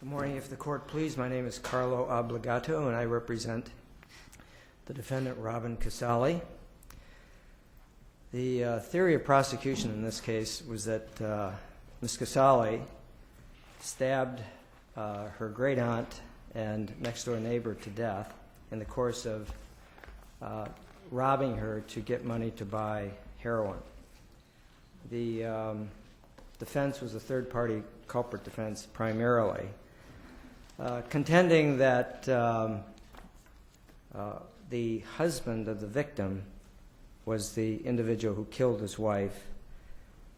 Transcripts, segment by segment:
Good morning. If the court please, my name is Carlo Obligato, and I represent the defendant, Robin Casali. The theory of prosecution in this case was that Ms. Casali stabbed her great-aunt and next-door neighbor to death in the course of robbing her to get money to buy heroin. The defense was a third-party culprit defense primarily, contending that the husband of the victim was the individual who killed his wife,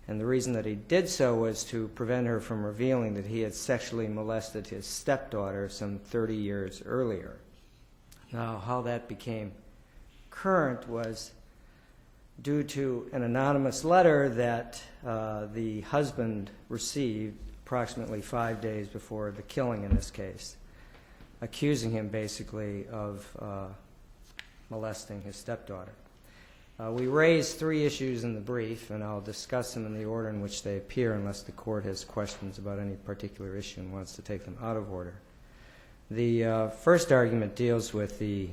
and the reason that he did so was to prevent her from revealing that he had sexually molested his stepdaughter some 30 years earlier. Now, how that became current was due to an anonymous letter that the husband received approximately 5 days before the killing in this case, accusing him basically of molesting his stepdaughter. We raised 3 issues in the brief, and I'll discuss them in the order in which they appear unless the court has questions about any particular issue and wants to take them out of order. The first argument deals with the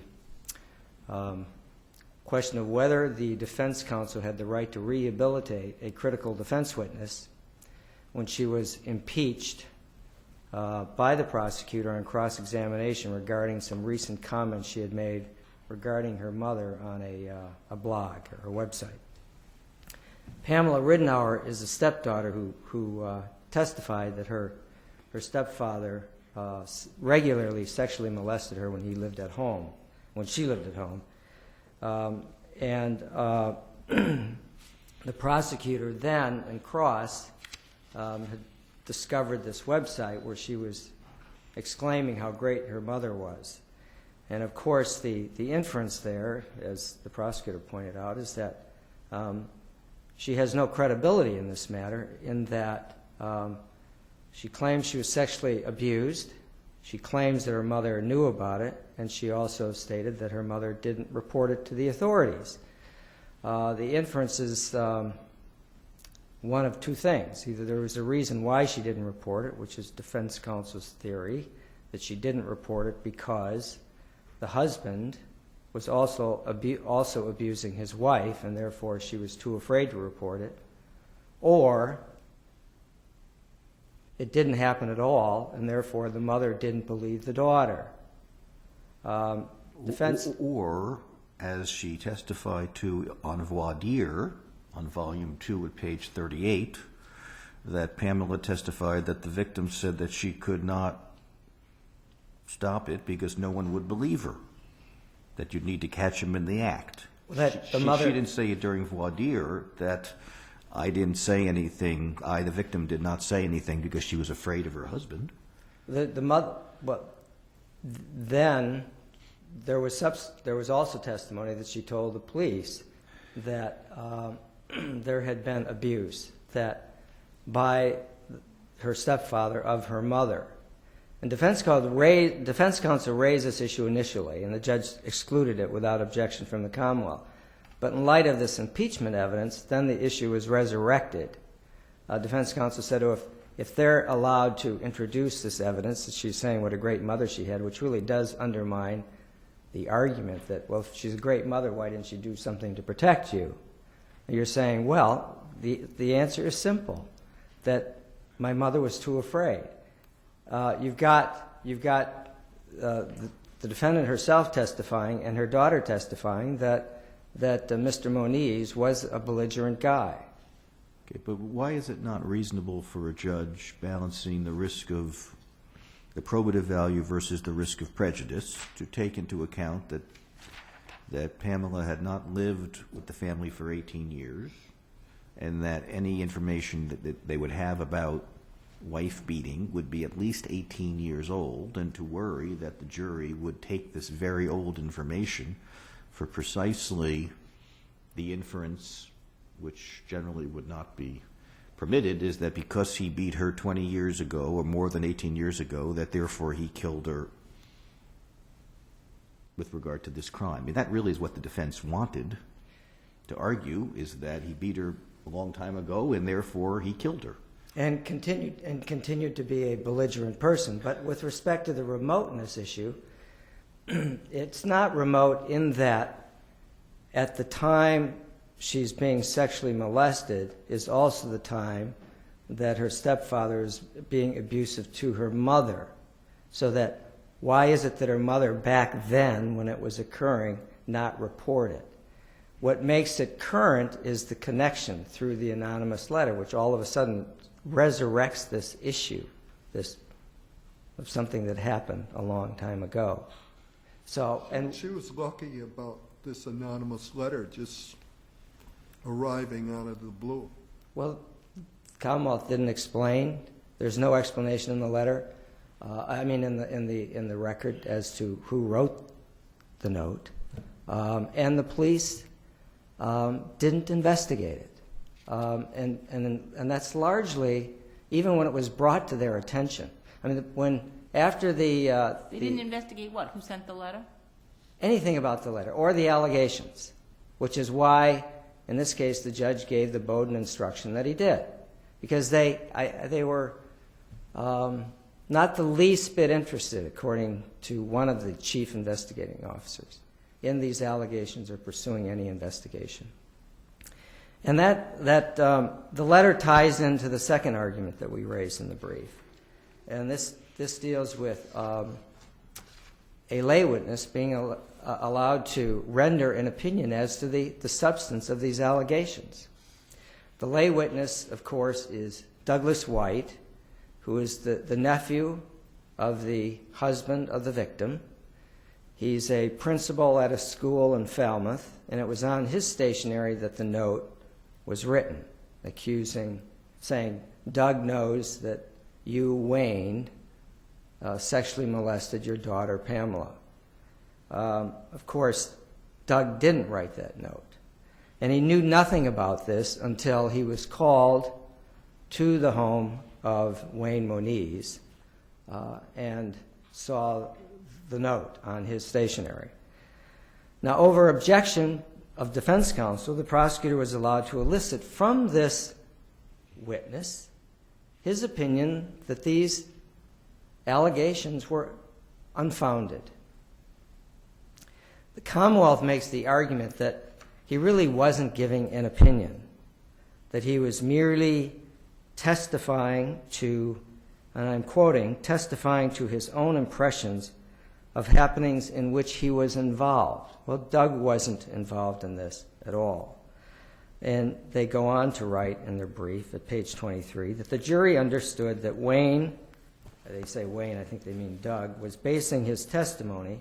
question of whether the defense counsel had the right to rehabilitate a critical defense witness when she was impeached by the prosecutor on cross-examination regarding some recent comments she had made regarding her mother on a blog or a website. Pamela Ridenour is a stepdaughter who testified that her stepfather regularly sexually molested her when she lived at home. The prosecutor then, in cross, had discovered this website where she was exclaiming how great her mother was. And of course, the inference there, as the prosecutor pointed out, is that she has no credibility in this matter, in that she claims she was sexually abused, she claims that her mother knew about it, and she also stated that her mother didn't report it to the authorities. The inference is one of 2 things. Either there was a reason why she didn't report it, which is defense counsel's theory, that she didn't report it because the husband was also abusing his wife, and therefore she was too afraid to report it, or it didn't happen at all, and therefore the mother didn't believe the daughter. Or, as she testified to on voir dire, on volume 2 at page 38, that Pamela testified that the victim said that she could not stop it because no one would believe her, that you'd need to catch him in the act. She didn't say it during voir dire that I didn't say anything, the victim did not say anything because she was afraid of her husband. Then there was also testimony that she told the police that there had been abuse by her stepfather of her mother. And defense counsel raised this issue initially, and the judge excluded it without objection from the Commonwealth. But in light of this impeachment evidence, then the issue was resurrected. Defense counsel said, if they're allowed to introduce this evidence, that she's saying what a great mother she had, which really does undermine the argument that, well, if she's a great mother, why didn't she do something to protect you? And you're saying, well, the answer is simple, that my mother was too afraid. You've got the defendant herself testifying and her daughter testifying that Mr. Moniz was a belligerent guy. Okay, but why is it not reasonable for a judge balancing the risk of the probative value versus the risk of prejudice to take into account that Pamela had not lived with the family for 18 years and that any information that they would have about wife beating would be at least 18 years old, and to worry that the jury would take this very old information for precisely the inference, which generally would not be permitted, is that because he beat her 20 years ago or more than 18 years ago, that therefore he killed her with regard to this crime. I mean, that really is what the defense wanted to argue, is that he beat her a long time ago and therefore he killed her. and continued to be a belligerent person. But with respect to the remoteness issue, it's not remote in that at the time she's being sexually molested is also the time that her stepfather is being abusive to her mother. So that why is it that her mother back then, when it was occurring, not report it? What makes it current is the connection through the anonymous letter, which all of a sudden resurrects this issue, this of something that happened a long time ago. So, and She was lucky about this anonymous letter just arriving out of the blue. well, Commonwealth didn't explain. There's no explanation in the letter. In the record as to who wrote the note, and the police didn't investigate it, and that's largely even when it was brought to their attention. I mean, when after They didn't investigate what? Who sent the letter? anything about the letter or the allegations, which is why, in this case, the judge gave the Bowden instruction that he did, because they were not the least bit interested, according to one of the chief investigating officers, in these allegations or pursuing any investigation. And the letter ties into the second argument that we raised in the brief, and this deals with a lay witness being allowed to render an opinion as to the substance of these allegations. The lay witness, of course, is Douglas White, who is the nephew of the husband of the victim. He's a principal at a school in Falmouth, and it was on his stationery that the note was written, saying, Doug knows that you, Wayne, sexually molested your daughter, Pamela. Of course, Doug didn't write that note, and he knew nothing about this until he was called to the home of Wayne Moniz and saw the note on his stationery. Now, over objection of defense counsel, the prosecutor was allowed to elicit from this witness his opinion that these allegations were unfounded. The Commonwealth makes the argument that he really wasn't giving an opinion, that he was merely testifying to, and I'm quoting, testifying to his own impressions of happenings in which he was involved. Well, Doug wasn't involved in this at all. And they go on to write in their brief at page 23 that the jury understood that Wayne, they say Wayne, I think they mean Doug, was basing his testimony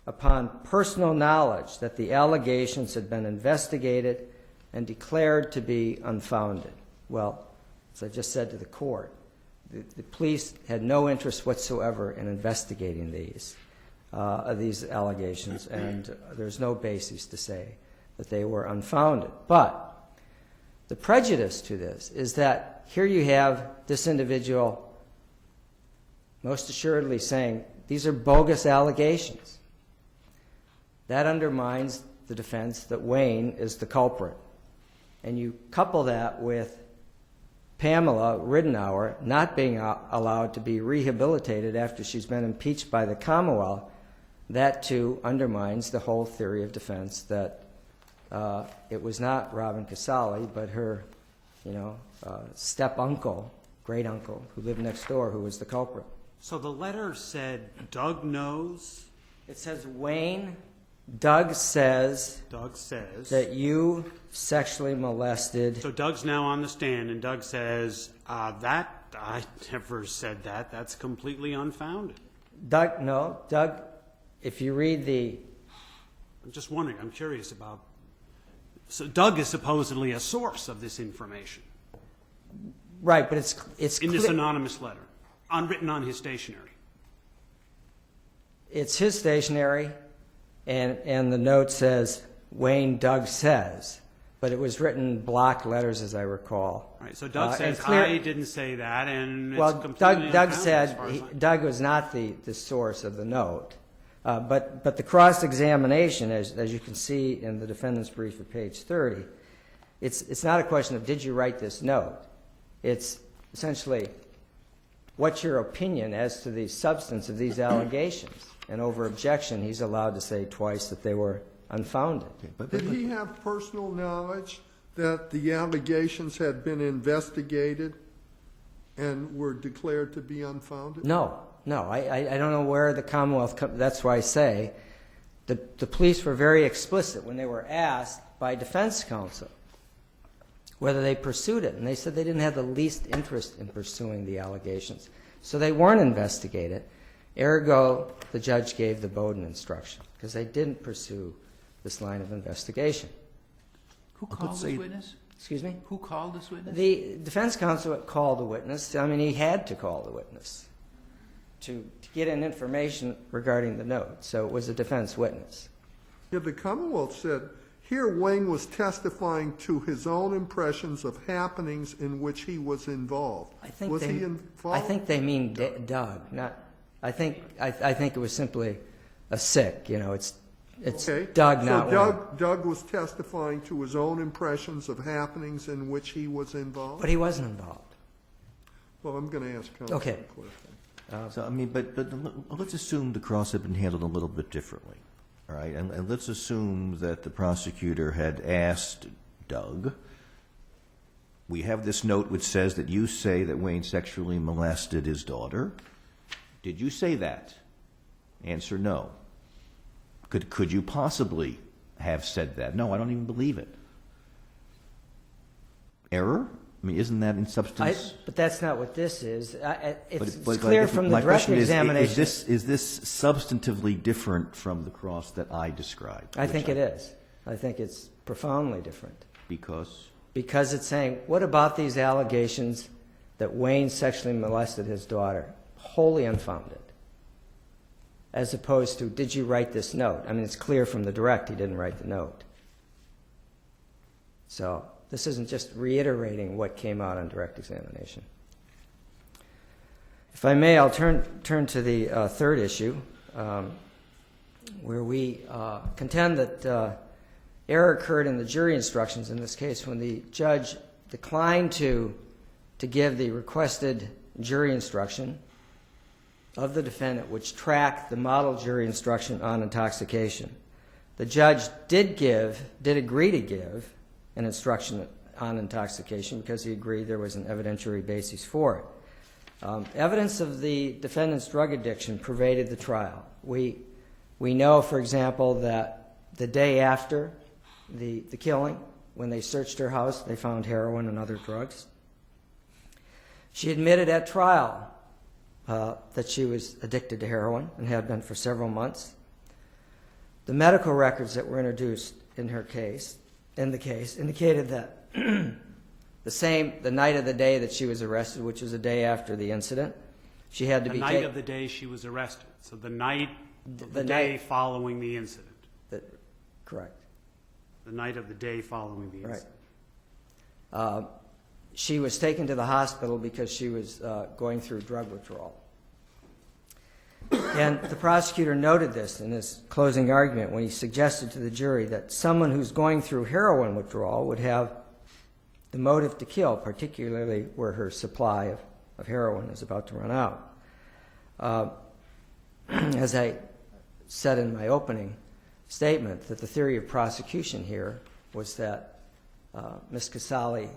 upon personal knowledge that the allegations had been investigated and declared to be unfounded. Well, as I just said to the court, the police had no interest whatsoever in investigating these allegations, and there's no basis to say that they were unfounded. But the prejudice to this is that here you have this individual most assuredly saying, these are bogus allegations. That undermines the defense that Wayne is the culprit. And you couple that with Pamela Ridenour not being allowed to be rehabilitated after she's been impeached by the Commonwealth, that too undermines the whole theory of defense that it was not Robin Casali, but her, step-uncle, great-uncle, who lived next door, who was the culprit. So the letter said Doug knows? It says, Wayne, Doug says that you sexually molested. So Doug's now on the stand, and Doug says, that, I never said that. That's completely unfounded. Doug, if you read the... I'm just wondering, I'm curious about... So Doug is supposedly a source of this information. Right, but it's in this anonymous letter, written on his stationery. It's his stationery, and the note says, Wayne, Doug says, but it was written in block letters, as I recall. Right, so Doug says, I didn't say that, and well, it's completely Doug unfounded said, as far as Doug was not the source of the note. But the cross-examination, as you can see in the defendant's brief at page 30, it's not a question of did you write this note. It's essentially, what's your opinion as to the substance of these allegations? And over objection, he's allowed to say twice that they were unfounded. Did he have personal knowledge that the allegations had been investigated and were declared to be unfounded? No. I don't know where the Commonwealth, that's why I say, the police were very explicit when they were asked by defense counsel whether they pursued it. And they said they didn't have the least interest in pursuing the allegations. So they weren't investigated. Ergo, the judge gave the Bowden instruction because they didn't pursue this line of investigation. Who called this witness? Excuse me? Who called this witness? The defense counsel called the witness. I mean, he had to call the witness to get in information regarding the note. So it was a defense witness. Yeah, the Commonwealth said, here Wayne was testifying to his own impressions of happenings in which he was involved. Was he involved? I think they mean Doug, not. I think it was simply a sick. You know, it's Okay. Doug, not so Wayne. Doug was testifying to his own impressions of happenings in which he was involved? But he wasn't involved. Well, I'm going to ask counsel Okay. to clarify. So, I mean, but let's assume the cross had been handled a little bit differently, all right? And let's assume that the prosecutor had asked Doug, we have this note which says that you say that Wayne sexually molested his daughter. Did you say that? Answer, no. Could you possibly have said that? No, I don't even believe it. Error? I mean, isn't that in substance? But that's not what this is. It's But clear from the my direct question examination. is this substantively different from the cross that I described? I think it is. I think it's profoundly different. Because? Because it's saying, what about these allegations that Wayne sexually molested his daughter? Wholly unfounded. As opposed to, did you write this note? I mean, it's clear from the direct he didn't write the note. So this isn't just reiterating what came out on direct examination. If I may, I'll turn to the third issue, where we contend that error occurred in the jury instructions in this case when the judge declined to give the requested jury instruction of the defendant, which tracked the model jury instruction on intoxication. The judge did agree to give an instruction on intoxication because he agreed there was an evidentiary basis for it. Evidence of the defendant's drug addiction pervaded the trial. We know, for example, that the day after the killing, when they searched her house, they found heroin and other drugs. She admitted at trial that she was addicted to heroin and had been for several months. The medical records that were introduced in the case indicated that the night of the day that she was arrested, which was the day after the incident, she had to be taken. The night of the day she was arrested. So the night of the day following the incident. Correct. The night of the day following the incident. Right. She was taken to the hospital because she was going through drug withdrawal. And the prosecutor noted this in his closing argument when he suggested to the jury that someone who's going through heroin withdrawal would have the motive to kill, particularly where her supply of heroin is about to run out. As I said in my opening statement, that the theory of prosecution here was that Ms. Casali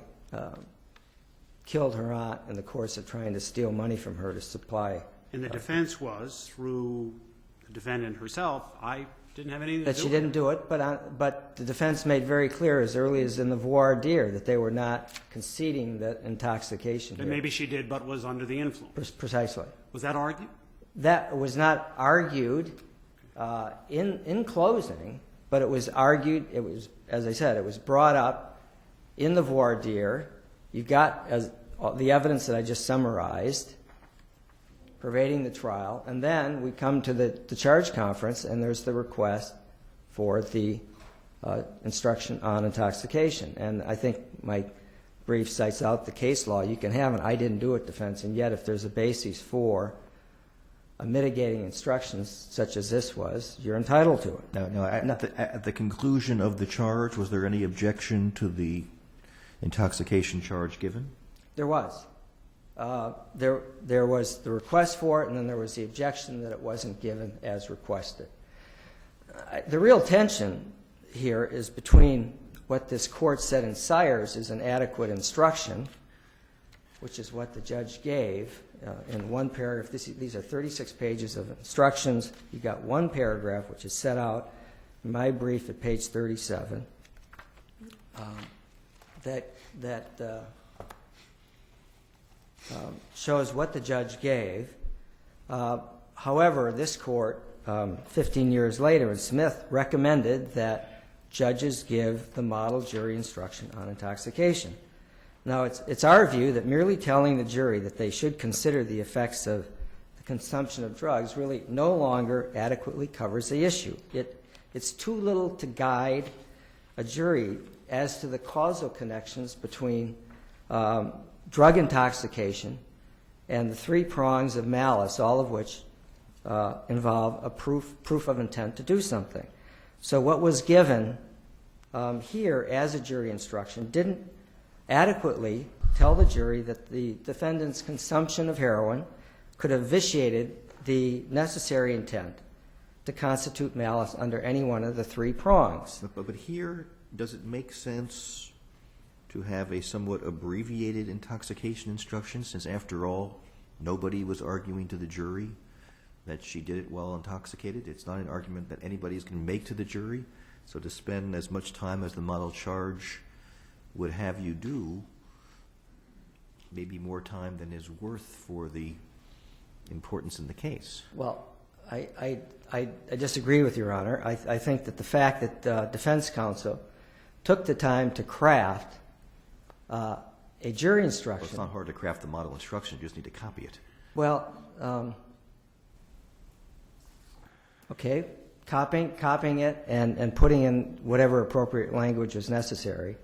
killed her aunt in the course of trying to steal money from her to supply. And the defense was, through the defendant herself, I didn't have anything to do with it. That she didn't do it, but the defense made very clear as early as in the voir dire that they were not conceding that intoxication. And maybe she did, but was under the influence. Precisely. Was that argued? That was not argued in closing, but it was argued. It was, as I said, it was brought up in the voir dire. You've got the evidence that I just summarized pervading the trial, and then we come to the charge conference, and there's the request for the instruction on intoxication. And I think my brief cites out the case law. You can have an I didn't do it defense, and yet if there's a basis for a mitigating instructions such as this was, you're entitled to it. No, at the conclusion of the charge, was there any objection to the intoxication charge given? There was. there was the request for it, and then there was the objection that it wasn't given as requested. The real tension here is between what this court said in Sires is an adequate instruction, which is what the judge gave in one paragraph. These are 36 pages of instructions. You got one paragraph, which is set out in my brief at page 37, that shows what the judge gave. However, this court, 15 years later in Smith, recommended that judges give the model jury instruction on intoxication. Now, it's our view that merely telling the jury that they should consider the effects of the consumption of drugs really no longer adequately covers the issue. It's too little to guide a jury as to the causal connections between drug intoxication and the three prongs of malice, all of which involve a proof of intent to do something. So what was given here as a jury instruction didn't adequately tell the jury that the defendant's consumption of heroin could have vitiated the necessary intent to constitute malice under any one of the three prongs. But here, does it make sense to have a somewhat abbreviated intoxication instruction, since after all, nobody was arguing to the jury that she did it while intoxicated? It's not an argument that anybody's going to make to the jury. So to spend as much time as the model charge would have you do, maybe more time than is worth for the importance in the case. Well, I disagree with Your Honor. I think that the fact that defense counsel took the time to craft a jury instruction. Well, it's not hard to craft the model instruction. You just need to copy it. Well, okay, copying it and putting in whatever appropriate language is necessary,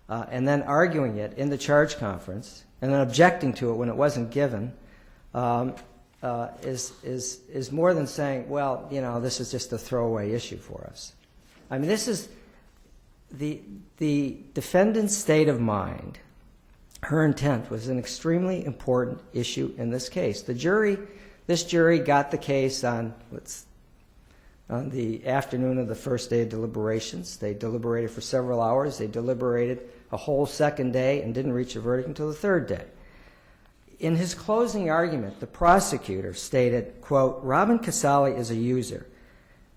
and then arguing it in the charge conference, and then objecting to it when it wasn't given, is more than saying, well, you know, this is just a throwaway issue for us. I mean, this is the defendant's state of mind. Her intent was an extremely important issue in this case. This jury got the case on the afternoon of the first day of deliberations. They deliberated for several hours. They deliberated a whole second day and didn't reach a verdict until the third day. In his closing argument, the prosecutor stated, quote, Robin Casali is a user.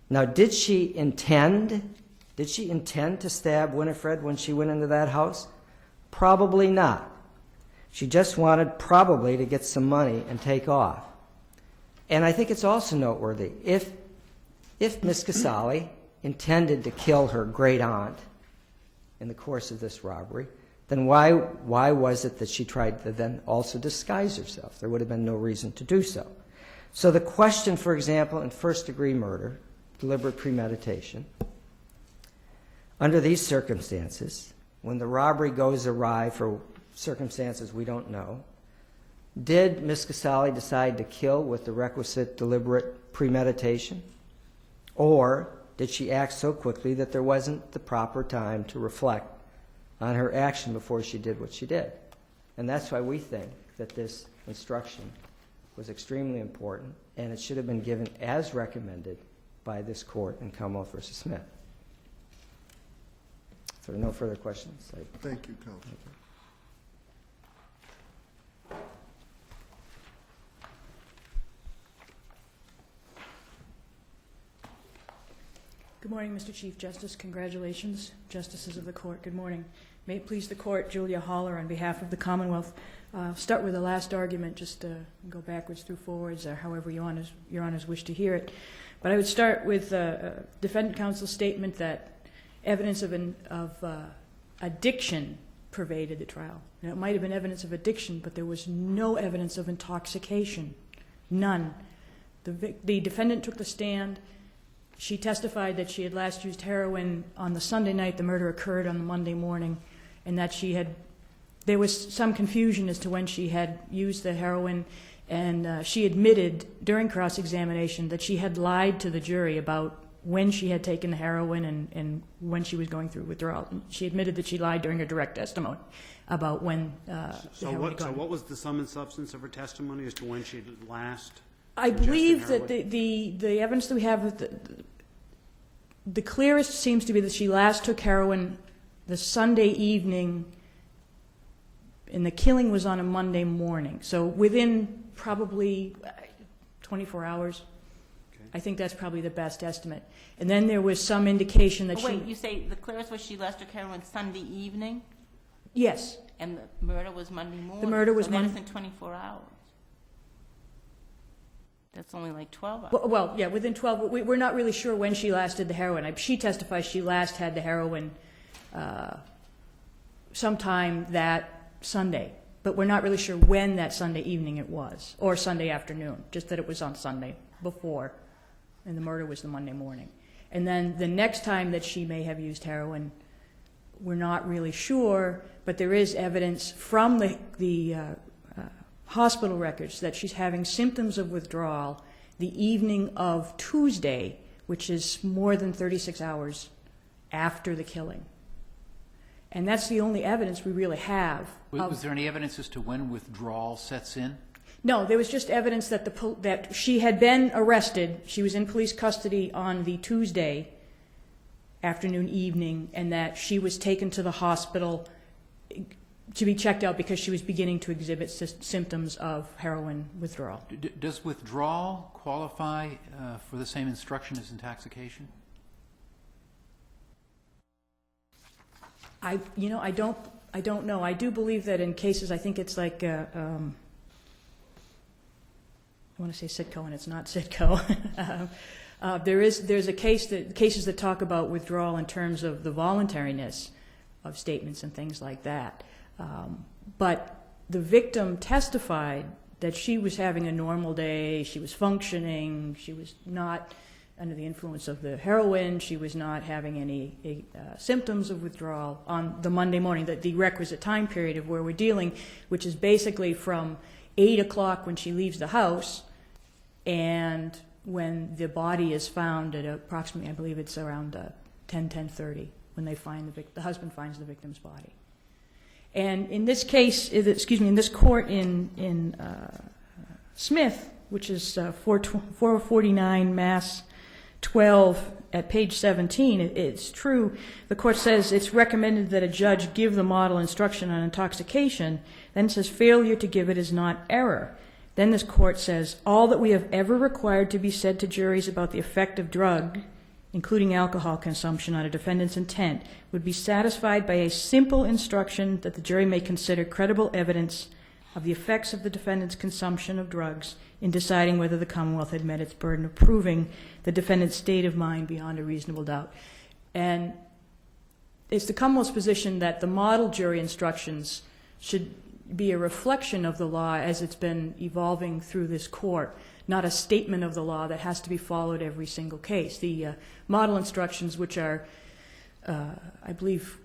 Now, did she intend to stab Winifred when she went into that house? Probably not. She just wanted probably to get some money and take off. And I think it's also noteworthy, if Miss Casali intended to kill her great aunt in the course of this robbery, then why was it that she tried to then also disguise herself? There would have been no reason to do so. So the question, for example, in first-degree murder, deliberate premeditation, under these circumstances, when the robbery goes awry for circumstances we don't know, did Miss Casali decide to kill with the requisite deliberate premeditation? Or did she act so quickly that there wasn't the proper time to reflect on her action before she did what she did? And that's why we think that this instruction was extremely important, and it should have been given as recommended by this court in Commonwealth v. Smith. If there are no further questions. Thank you, counsel. Good morning, Mr. Chief Justice. Congratulations, Justices of the Court. Good morning. May it please the Court, Julia Haller on behalf of the Commonwealth. Start with the last argument, just to go backwards through forwards, or however Your Honors wish to hear it. But I would start with defendant counsel's statement that evidence of addiction pervaded the trial. Now, it might have been evidence of addiction, but there was no evidence of intoxication. None. The defendant took the stand. She testified that she had last used heroin on the Sunday night the murder occurred on the Monday morning, and that there was some confusion as to when she had used the heroin, and she admitted during cross-examination that she had lied to the jury about when she had taken the heroin and when she was going through withdrawal. She admitted that she lied during her direct testimony. about when the So heroin had gone. what was the sum and substance of her testimony as to when she last I ingested believe that heroin? the evidence that we have, the clearest seems to be that she last took heroin the Sunday evening, and the killing was on a Monday morning. So within probably 24 hours. Okay. I think that's probably the best estimate. And then there was some indication that Oh, she... wait, you say the clearest was she last took heroin Sunday evening, Yes. and the murder was Monday morning? murder was so that Mon- isn't 24 hours. That's only like 12 hours. Well, yeah, within 12. We're not really sure when she last did the heroin. She testifies she last had the heroin sometime that Sunday. But we're not really sure when that Sunday evening it was, or Sunday afternoon, just that it was on Sunday before, and the murder was the Monday morning. And then the next time that she may have used heroin, we're not really sure, but there is evidence from the hospital records that she's having symptoms of withdrawal the evening of Tuesday, which is more than 36 hours after the killing. And that's the only evidence we really have. Was there any evidence as to when withdrawal sets in? No, there was just evidence that that she had been arrested. She was in police custody on the Tuesday afternoon, evening, and that she was taken to the hospital to be checked out because she was beginning to exhibit symptoms of heroin withdrawal. Does withdrawal qualify for the same instruction as intoxication? I don't know. I do believe that in cases, I think it's like, I want to say Sitco, and it's not Sitco. There's a cases that talk about withdrawal in terms of the voluntariness of statements and things like that. But the victim testified that she was having a normal day, she was functioning, she was not under the influence of the heroin, she was not having any symptoms of withdrawal on the Monday morning, the requisite time period of where we're dealing, which is basically from 8 o'clock when she leaves the house and when the body is found at approximately, I believe it's around 10:30 when they find the husband finds the victim's body. And in this case, in this court in Smith, which is 449 Mass 12 at page 17, it's true. The court says it's recommended that a judge give the model instruction on intoxication. Then it says failure to give it is not error. Then this court says all that we have ever required to be said to juries about the effect of drug, including alcohol consumption, on a defendant's intent, would be satisfied by a simple instruction that the jury may consider credible evidence of the effects of the defendant's consumption of drugs in deciding whether the Commonwealth had met its burden of proving the defendant's state of mind beyond a reasonable doubt. And it's the Commonwealth's position that the model jury instructions should be a reflection of the law as it's been evolving through this court, not a statement of the law that has to be followed every single case. The model instructions, which are, I believe,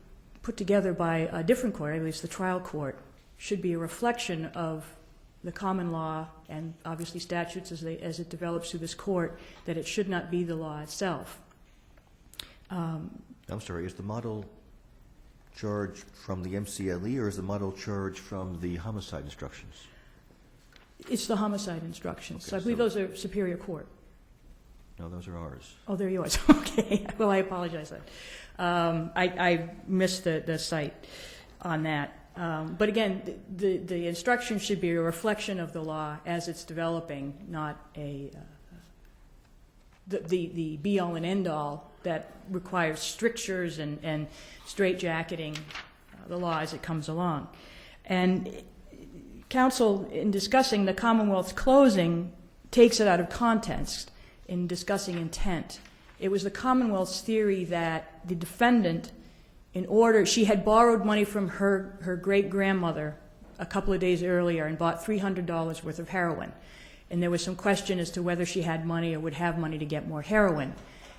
put together by a different court, I believe it's the trial court, should be a reflection of the common law and obviously statutes as it develops through this court, that it should not be the law itself. I'm sorry, is the model charge from the MCLE or is the model charge from the homicide instructions? It's the homicide instructions. Okay, So I believe so- those are Superior Court. No, those are ours. Oh, they're yours. Okay. Well, I apologize then. I missed the site on that. But again, the instruction should be a reflection of the law as it's developing, not the be-all and end-all that requires strictures and straitjacketing the law as it comes along. And counsel, in discussing the Commonwealth's closing, takes it out of context in discussing intent. It was the Commonwealth's theory that the defendant, she had borrowed money from her great-grandmother a couple of days earlier and bought $300 worth of heroin. And there was some question as to whether she had money or would have money to get more heroin.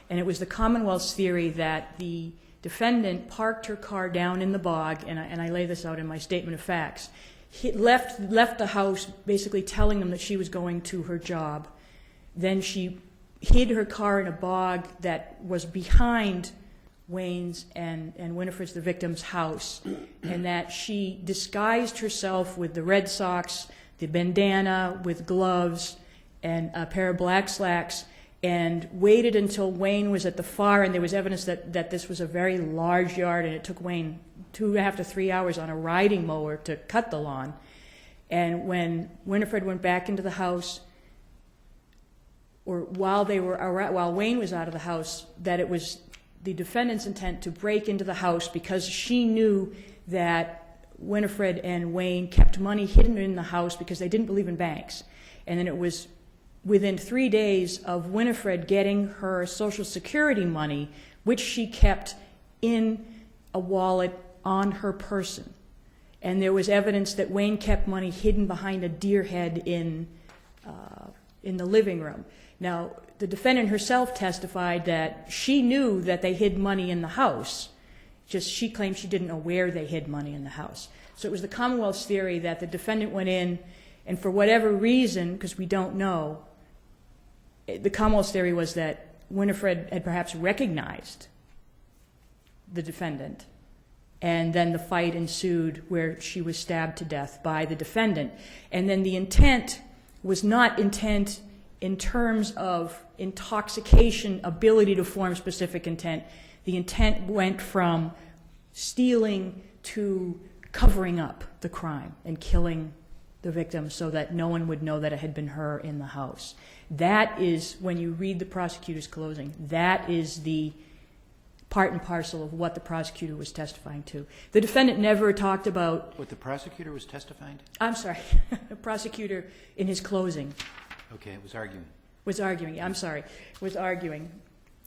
And it was the Commonwealth's theory that the defendant parked her car down in the bog, and I lay this out in my statement of facts. He left the house basically telling them that she was going to her job. Then she hid her car in a bog that was behind Wayne's and Winifred's, the victim's, house, and that she disguised herself with the red socks, the bandana, with gloves, and a pair of black slacks, and waited until Wayne was at the far end. There was evidence that this was a very large yard, and it took Wayne 2.5 to 3 hours on a riding mower to cut the lawn. And when Winifred went back into the house, or while Wayne was out of the house, that it was the defendant's intent to break into the house because she knew that Winifred and Wayne kept money hidden in the house because they didn't believe in banks. And then it was within 3 days of Winifred getting her Social Security money, which she kept in a wallet on her person. And there was evidence that Wayne kept money hidden behind a deer head in the living room. Now, the defendant herself testified that she knew that they hid money in the house, just she claimed she didn't know where they hid money in the house. So it was the Commonwealth's theory that the defendant went in, and for whatever reason, because we don't know, the Commonwealth's theory was that Winifred had perhaps recognized the defendant, and then the fight ensued where she was stabbed to death by the defendant. And then the intent was not intent in terms of intoxication, ability to form specific intent. The intent went from stealing to covering up the crime and killing the victim so that no one would know that it had been her in the house. That is, when you read the prosecutor's closing, that is the part and parcel of what the prosecutor was testifying to. The defendant never talked about... What the prosecutor was testifying to? I'm sorry, the prosecutor in his closing... Okay, it was arguing. Was arguing, I'm sorry, was arguing.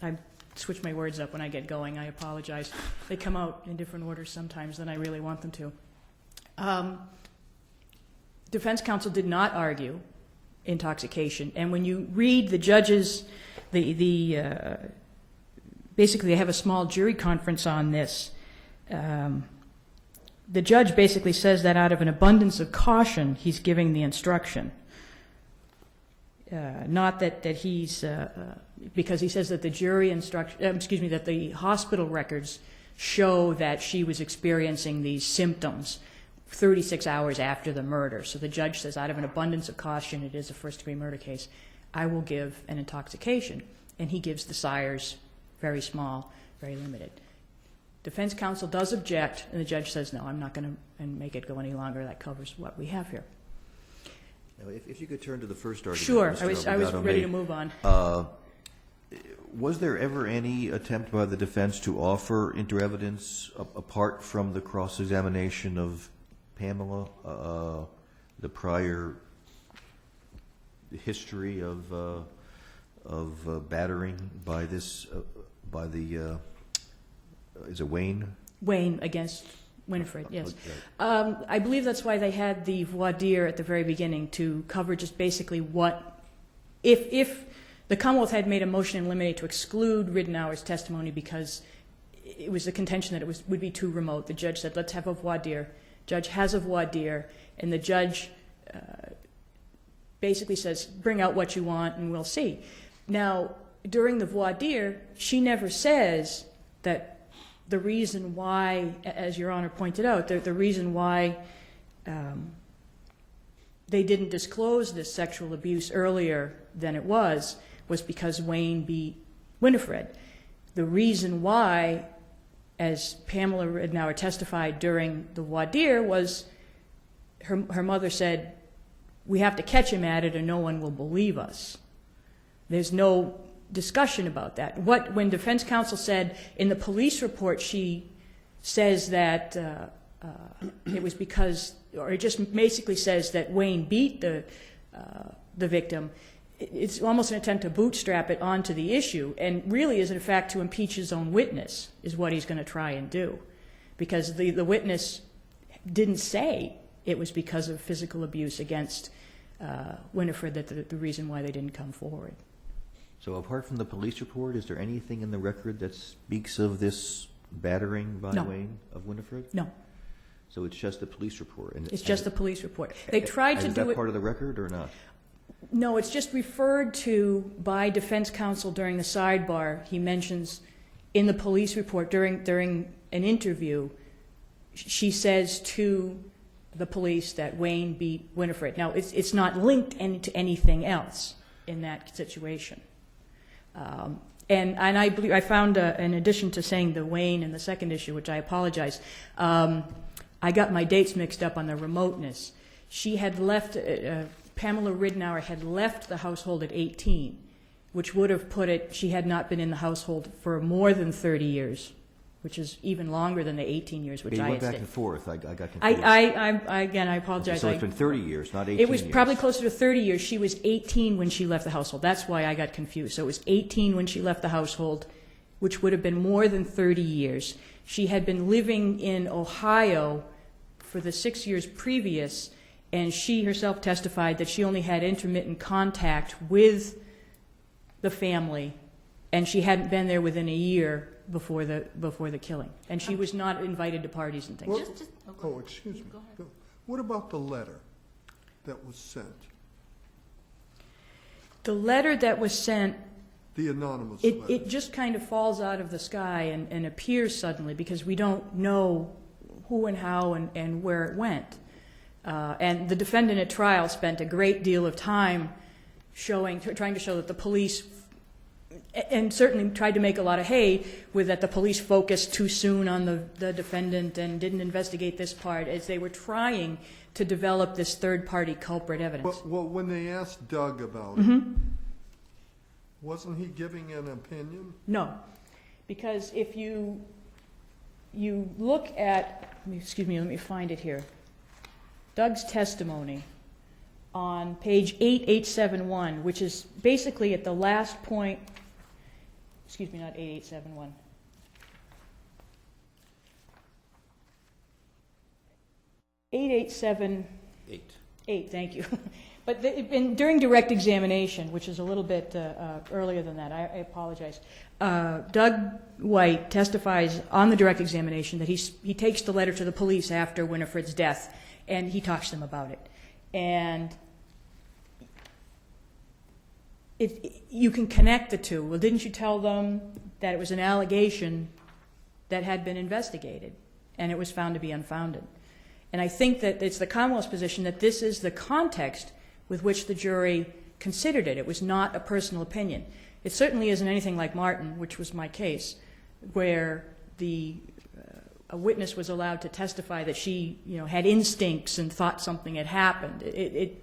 I switch my words up when I get going, I apologize. They come out in different orders sometimes than I really want them to. Defense counsel did not argue intoxication, and when you read the judges, basically they have a small jury conference on this. The judge basically says that out of an abundance of caution, he's giving the instruction. Not that he's, because he says that the jury that the hospital records show that she was experiencing these symptoms 36 hours after the murder. So the judge says, out of an abundance of caution, it is a first-degree murder case, I will give an intoxication. And he gives the sires very small, very limited. Defense counsel does object, and the judge says, no, I'm not going to make it go any longer. That covers what we have here. Now, if you could turn to the first argument. Sure, Mr. I was Delgado ready made. to move on. Was there ever any attempt by the defense to offer into evidence, apart from the cross-examination of Pamela, the prior history of battering by this, is it Wayne? Wayne against Winifred, yes. I believe that's why they had the voir dire at the very beginning, to cover just basically what, if the Commonwealth had made a motion in limine to exclude Ridenour's testimony because it was the contention that it would be too remote. The judge said, let's have a voir dire. Judge has a voir dire, and the judge basically says, bring out what you want and we'll see. Now, during the voir dire, she never says that the reason why, as Your Honor pointed out, the reason why they didn't disclose this sexual abuse earlier than it was because Wayne beat Winifred. The reason why, as Pamela Ridenour testified during the voir dire, was her mother said, we have to catch him at it or no one will believe us. There's no discussion about that. When defense counsel said in the police report, she says that it was because, or it just basically says that Wayne beat the victim, it's almost an attempt to bootstrap it onto the issue, and really is in fact to impeach his own witness is what he's going to try and do, because the witness didn't say it was because of physical abuse against Winifred that the reason why they didn't come forward. So apart from the police report, is there anything in the record that speaks of this battering by No. Wayne of Winifred? No, So it's just the police report? it's just the police report. They tried to is do that it. part of the record or not? No, it's just referred to by defense counsel during the sidebar. He mentions in the police report during an interview, she says to the police that Wayne beat Winifred. Now, it's not linked to anything else in that situation. And I believe I found, in addition to saying the Wayne in the second issue, which I apologize, I got my dates mixed up on the remoteness. She had left, Pamela Ridnour had left the household at 18, which would have put it, she had not been in the household for more than 30 years, which is even longer than the 18 years, which You I went had back said. and forth. I got confused. Again, I apologize. So it's been 30 years, not 18 It was years. probably closer to 30 years. She was 18 when she left the household. That's why I got confused. So it was 18 when she left the household, which would have been more than 30 years. She had been living in Ohio for the 6 years previous, and she herself testified that she only had intermittent contact with the family, and she hadn't been there within a year before the killing. And she was not invited to parties and things. What- Go Oh, ahead. excuse me. Go ahead. Go. What about the letter that was sent? The letter that was sent, The anonymous letter? it just kind of falls out of the sky and appears suddenly because we don't know who and how and where it went. And the defendant at trial spent a great deal of time trying to show that the police, and certainly tried to make a lot of hay with that the police focused too soon on the defendant and didn't investigate this part as they were trying to develop this third-party culprit evidence. Well, when they asked Doug about Mm-hmm. it, wasn't he giving an opinion? No, because if you look at, let me find it here. Doug's testimony on page 8871, which is basically at the last point, not 8871. 8878, thank you. But during direct examination, which is a little bit earlier than that, I apologize. Doug White testifies on the direct examination that he takes the letter to the police after Winifred's death, and he talks to them about it. And you can connect the two. Well, didn't you tell them that it was an allegation that had been investigated, and it was found to be unfounded? And I think that it's the Commonwealth's position that this is the context with which the jury considered it. It was not a personal opinion. It certainly isn't anything like Martin, which was my case, where a witness was allowed to testify that she, had instincts and thought something had happened.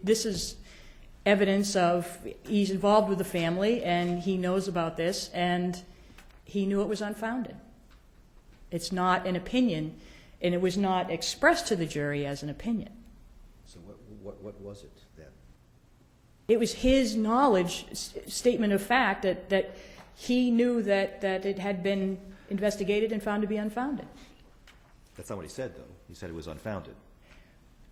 This is evidence of he's involved with the family and he knows about this and he knew it was unfounded. It's not an opinion, and it was not expressed to the jury as an opinion. So what was it then? It was his knowledge, statement of fact, that he knew that it had been investigated and found to be unfounded. That's not what he said, though. He said it was unfounded.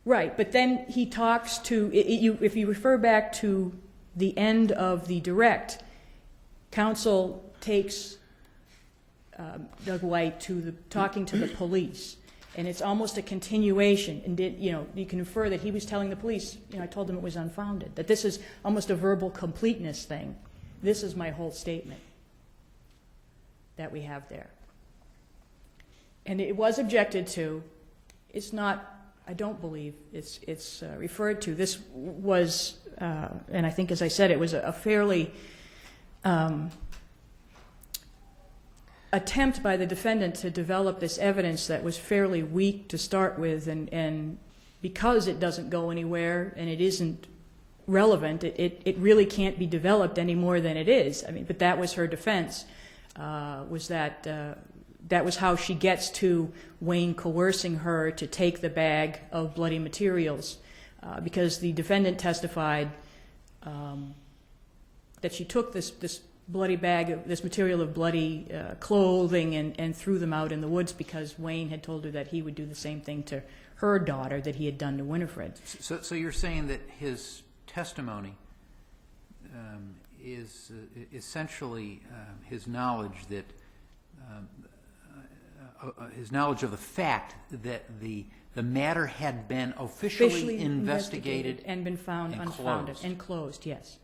Right, but then he talks to, if you refer back to the end of the direct, counsel takes Doug White to talking to the police, and it's almost a continuation. And you can infer that he was telling the police, I told them it was unfounded. That this is almost a verbal completeness thing. This is my whole statement that we have there. And it was objected to. It's not. I don't believe it's referred to. This was, and I think, as I said, it was a fairly attempt by the defendant to develop this evidence that was fairly weak to start with, and because it doesn't go anywhere and it isn't relevant, it really can't be developed any more than it is. I mean, but that was her defense, was that was how she gets to Wayne coercing her to take the bag of bloody materials, because the defendant testified that she took this bloody bag, this material of bloody clothing, and threw them out in the woods because Wayne had told her that he would do the same thing to her daughter that he had done to Winifred. So you're saying that his testimony is essentially his knowledge that his knowledge of the fact that the matter had been officially investigated and been found and unfounded closed. and closed, yes.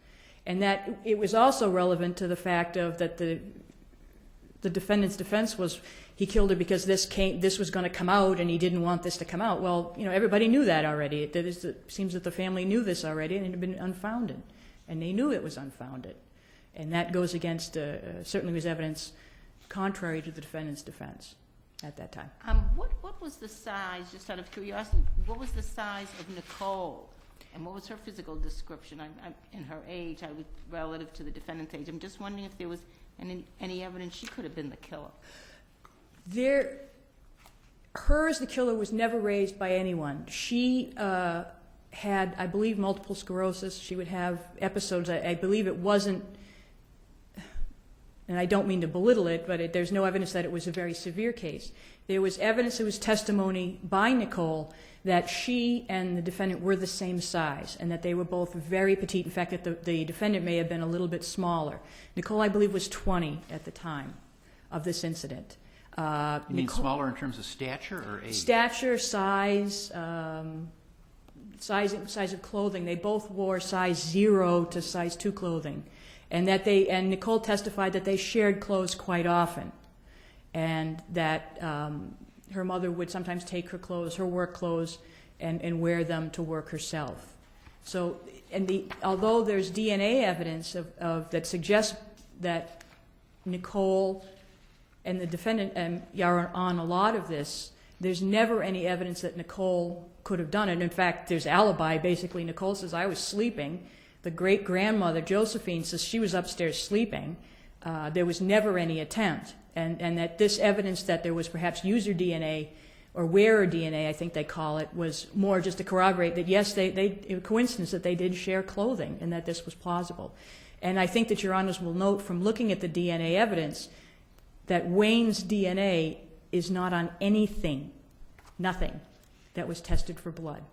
And that it was also relevant to the fact of that the the defendant's defense was he killed her because this was going to come out and he didn't want this to come out. Well, everybody knew that already. It seems that the family knew this already and it had been unfounded. And they knew it was unfounded. And that goes against, certainly was evidence contrary to the defendant's defense at that time. What was the size, just out of curiosity, what was the size of Nicole? And what was her physical description in her age, relative to the defendant's age? I'm just wondering if there was any evidence she could have been the killer. Hers, the killer, was never raised by anyone. She had, I believe, multiple sclerosis. She would have episodes. I believe it wasn't, and I don't mean to belittle it, but there's no evidence that it was a very severe case. There was evidence, there was testimony by Nicole that she and the defendant were the same size and that they were both very petite. In fact, that the defendant may have been a little bit smaller. Nicole, I believe, was 20 at the time of this incident. You mean smaller in terms of stature or age? Stature, size, size of clothing. They both wore size 0 to size 2 clothing. And Nicole testified that they shared clothes quite often. And that her mother would sometimes take her clothes, her work clothes, and wear them to work herself. So, although there's DNA evidence that suggests that Nicole and the defendant are on a lot of this, there's never any evidence that Nicole could have done it. In fact, there's alibi. Basically, Nicole says, I was sleeping. The great-grandmother, Josephine, says she was upstairs sleeping. There was never any attempt. And that this evidence that there was perhaps user DNA or wearer DNA, I think they call it, was more just to corroborate that, yes, it was a coincidence that they did share clothing and that this was plausible. And I think that Your Honors will note from looking at the DNA evidence that Wayne's DNA is not on anything, nothing, that was tested for blood.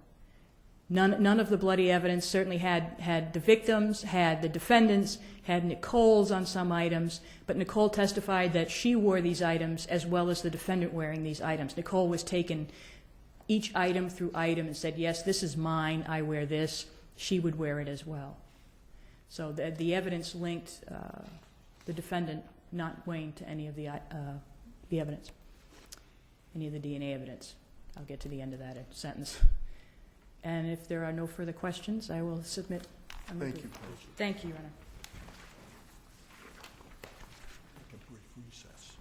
None of the bloody evidence certainly had the victims, had the defendants, had Nicole's on some items, but Nicole testified that she wore these items as well as the defendant wearing these items. Nicole was taken each item through item and said, yes, this is mine, I wear this. She would wear it as well. So the evidence linked the defendant, not Wayne, to any of the evidence, any of the DNA evidence. I'll get to the end of that sentence. And if there are no further questions, I will submit. Thank you. Thank you, Your Honor. Take a brief recess.